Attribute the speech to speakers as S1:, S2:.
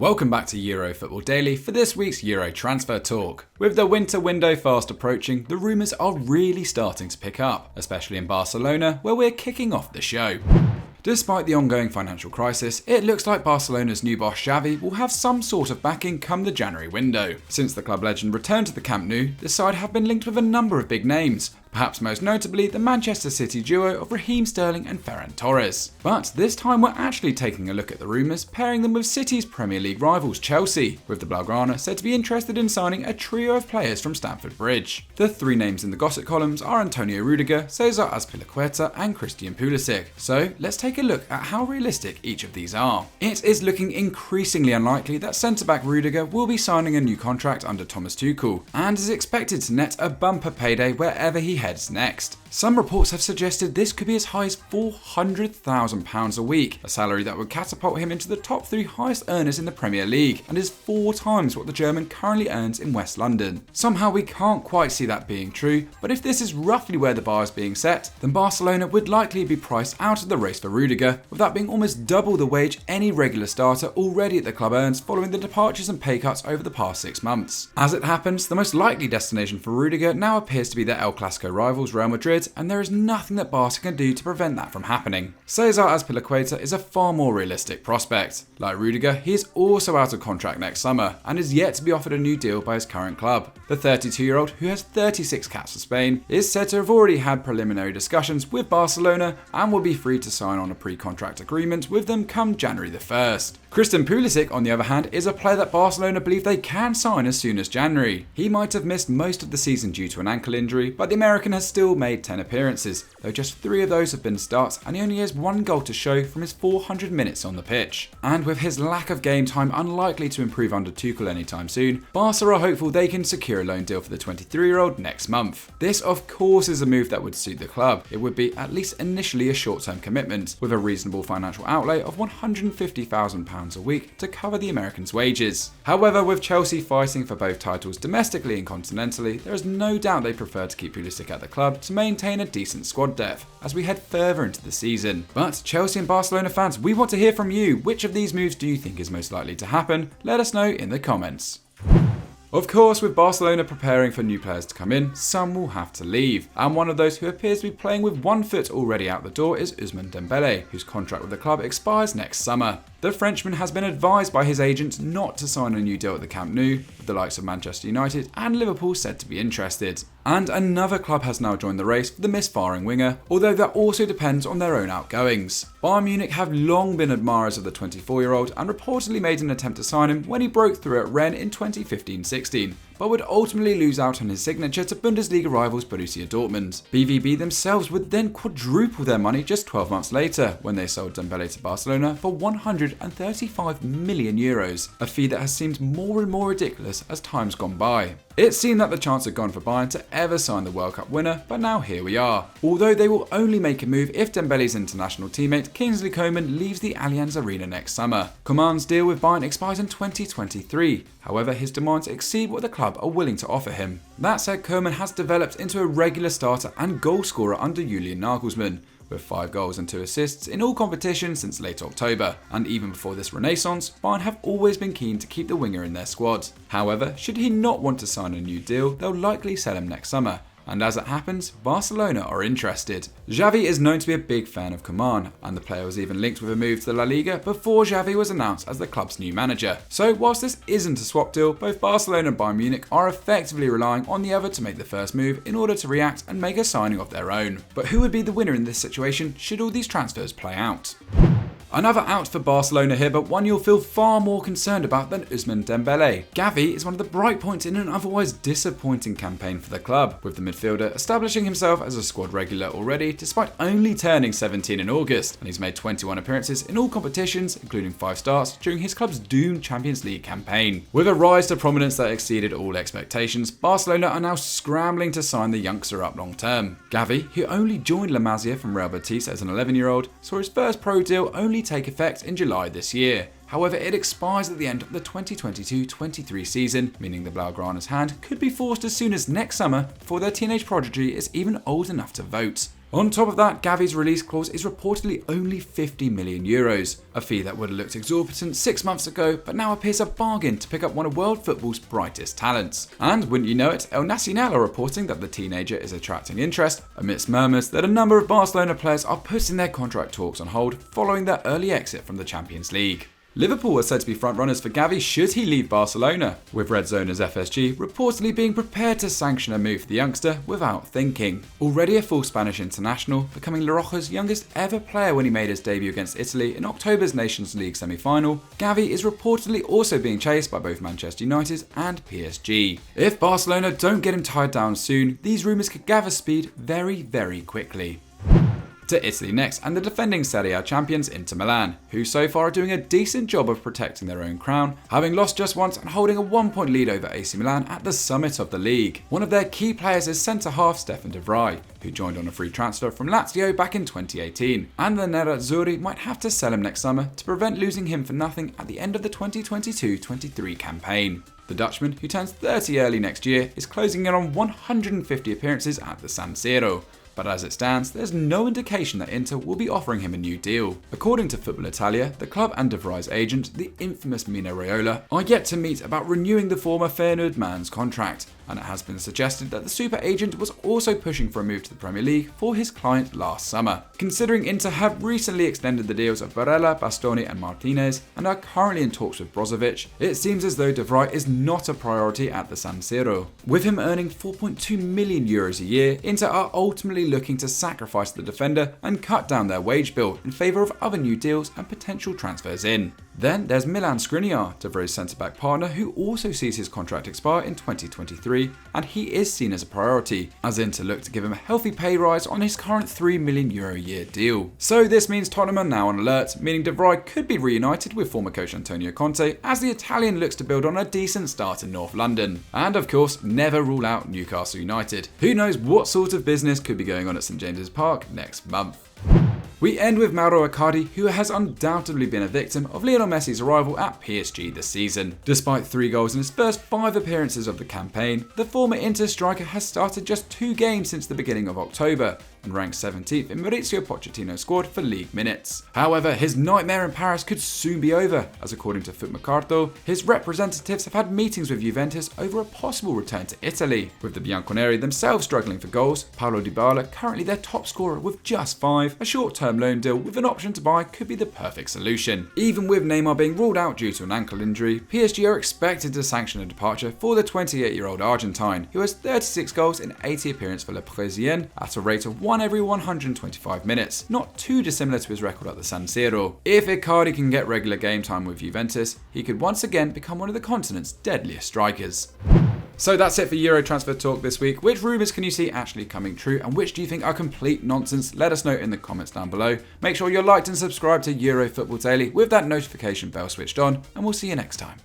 S1: Welcome back to Euro Football Daily for this week's Euro transfer talk. With the winter window fast approaching, the rumours are really starting to pick up, especially in Barcelona, where we're kicking off the show. Despite the ongoing financial crisis, it looks like Barcelona's new boss Xavi will have some sort of backing come the January window. Since the club legend returned to the Camp Nou, the side have been linked with a number of big names, perhaps most notably the Manchester City duo of Raheem Sterling and Ferran Torres. But this time we're actually taking a look at the rumours, pairing them with City's Premier League rivals Chelsea, with the Blaugrana said to be interested in signing a trio of players from Stamford Bridge. The three names in the gossip columns are Antonio Rudiger, Cesar Azpilicueta and Christian Pulisic. So let's take a look at how realistic each of these are. It is looking increasingly unlikely that centre-back Rudiger will be signing a new contract under Thomas Tuchel, and is expected to net a bumper payday wherever he heads next. Some reports have suggested this could be as high as £400,000 a week, a salary that would catapult him into the top 3 highest earners in the Premier League, and is 4 times what the German currently earns in West London. Somehow we can't quite see that being true, but if this is roughly where the bar is being set, then Barcelona would likely be priced out of the race for Rudiger, with that being almost double the wage any regular starter already at the club earns following the departures and pay cuts over the past 6 months. As it happens, the most likely destination for Rudiger now appears to be their El Clasico rivals Real Madrid, and there is nothing that Barca can do to prevent that from happening. Cesar Azpilicueta is a far more realistic prospect. Like Rudiger, he is also out of contract next summer and is yet to be offered a new deal by his current club. The 32-year-old, who has 36 caps for Spain, is said to have already had preliminary discussions with Barcelona and will be free to sign on a pre-contract agreement with them come January the 1st. Christian Pulisic, on the other hand, is a player that Barcelona believe they can sign as soon as January. He might have missed most of the season due to an ankle injury, but the American has still made 10 appearances, though just 3 of those have been starts, and he only has 1 goal to show from his 400 minutes on the pitch. And with his lack of game time unlikely to improve under Tuchel anytime soon, Barca are hopeful they can secure a loan deal for the 23-year-old next month. This of course is a move that would suit the club. It would be at least initially a short-term commitment, with a reasonable financial outlay of £150,000 a week to cover the American's wages. However, with Chelsea fighting for both titles domestically and continentally, there is no doubt they prefer to keep Pulisic at the club to maintain a decent squad depth as we head further into the season. But Chelsea and Barcelona fans, we want to hear from you. Which of these moves do you think is most likely to happen? Let us know in the comments. Of course, with Barcelona preparing for new players to come in, some will have to leave, and one of those who appears to be playing with 1 foot already out the door is Ousmane Dembele, whose contract with the club expires next summer. The Frenchman has been advised by his agent not to sign a new deal at the Camp Nou, with the likes of Manchester United and Liverpool said to be interested. And another club has now joined the race for the misfiring winger, although that also depends on their own outgoings. Bayern Munich have long been admirers of the 24-year-old and reportedly made an attempt to sign him when he broke through at Rennes in 2015-16. But would ultimately lose out on his signature to Bundesliga rivals Borussia Dortmund. BVB themselves would then quadruple their money just 12 months later when they sold Dembele to Barcelona for €135 million, a fee that has seemed more and more ridiculous as time's gone by. It seemed that the chance had gone for Bayern to ever sign the World Cup winner, but now here we are. Although they will only make a move if Dembele's international teammate Kingsley Coman leaves the Allianz Arena next summer. Coman's deal with Bayern expires in 2023, however his demands exceed what the club are willing to offer him. That said, Coman has developed into a regular starter and goal scorer under Julian Nagelsmann, with 5 goals and 2 assists in all competitions since late October, and even before this renaissance, Bayern have always been keen to keep the winger in their squad. However, should he not want to sign a new deal, they'll likely sell him next summer, and as it happens, Barcelona are interested. Xavi is known to be a big fan of Coman, and the player was even linked with a move to the La Liga before Xavi was announced as the club's new manager. So whilst this isn't a swap deal, both Barcelona and Bayern Munich are effectively relying on the other to make the first move in order to react and make a signing of their own. But who would be the winner in this situation should all these transfers play out? Another out for Barcelona here, but one you'll feel far more concerned about than Ousmane Dembele. Gavi is one of the bright points in an otherwise disappointing campaign for the club, with the midfielder establishing himself as a squad regular already despite only turning 17 in August, and he's made 21 appearances in all competitions, including 5 starts during his club's doomed Champions League campaign. With a rise to prominence that exceeded all expectations, Barcelona are now scrambling to sign the youngster up long term. Gavi, who only joined La Masia from Real Betis as an 11-year-old, saw his first pro deal only take effect in July this year. However, it expires at the end of the 2022-23 season, meaning the Blaugrana's hand could be forced as soon as next summer before their teenage prodigy is even old enough to vote. On top of that, Gavi's release clause is reportedly only €50 million, a fee that would have looked exorbitant 6 months ago, but now appears a bargain to pick up one of world football's brightest talents. And wouldn't you know it, El Nacional are reporting that the teenager is attracting interest, amidst murmurs that a number of Barcelona players are putting their contract talks on hold following their early exit from the Champions League. Liverpool are said to be frontrunners for Gavi should he leave Barcelona, with Red Zoner's FSG reportedly being prepared to sanction a move for the youngster without thinking. Already a full Spanish international, becoming La Roja's youngest ever player when he made his debut against Italy in October's Nations League semi-final, Gavi is reportedly also being chased by both Manchester United and PSG. If Barcelona don't get him tied down soon, these rumours could gather speed very, very quickly. To Italy next, and the defending Serie A champions Inter Milan, who so far are doing a decent job of protecting their own crown, having lost just once and holding a 1-point lead over AC Milan at the summit of the league. One of their key players is centre-half Stefan de Vrij, who joined on a free transfer from Lazio back in 2018, and the Nerazzurri might have to sell him next summer to prevent losing him for nothing at the end of the 2022-23 campaign. The Dutchman, who turns 30 early next year, is closing in on 150 appearances at the San Siro. But as it stands, there's no indication that Inter will be offering him a new deal. According to Football Italia, the club and De Vrij's agent, the infamous Mino Raiola, are yet to meet about renewing the former Feyenoord man's contract, and it has been suggested that the super agent was also pushing for a move to the Premier League for his client last summer. Considering Inter have recently extended the deals of Barella, Bastoni and Martinez, and are currently in talks with Brozovic, it seems as though De Vrij is not a priority at the San Siro. With him earning €4.2 million a year, Inter are ultimately looking to sacrifice the defender and cut down their wage bill in favour of other new deals and potential transfers in. Then there's Milan Skriniar, De Vrij's centre-back partner, who also sees his contract expire in 2023, and he is seen as a priority, as Inter look to give him a healthy pay rise on his current €3 million a year deal. So this means Tottenham are now on alert, meaning De Vrij could be reunited with former coach Antonio Conte, as the Italian looks to build on a decent start in North London. And of course, never rule out Newcastle United. Who knows what sort of business could be going on at St James's Park next month. We end with Mauro Icardi, who has undoubtedly been a victim of Lionel Messi's arrival at PSG this season. Despite 3 goals in his first 5 appearances of the campaign, the former Inter striker has started just 2 games since the beginning of October, and ranks 17th in Mauricio Pochettino's squad for league minutes. However, his nightmare in Paris could soon be over, as according to Foot Mercato, his representatives have had meetings with Juventus over a possible return to Italy, with the Bianconeri themselves struggling for goals. Paulo Dybala currently their top scorer with just 5. A short-term loan deal with an option to buy could be the perfect solution. Even with Neymar being ruled out due to an ankle injury, PSG are expected to sanction a departure for the 28-year-old Argentine, who has 36 goals in 80 appearances for Le Parisien at a rate of 1 every 125 minutes, not too dissimilar to his record at the San Siro. If Icardi can get regular game time with Juventus, he could once again become one of the continent's deadliest strikers. So that's it for Euro transfer talk this week. Which rumours can you see actually coming true, and which do you think are complete nonsense? Let us know in the comments down below. Make sure you're liked and subscribed to Euro Football Daily with that notification bell switched on, and we'll see you next time.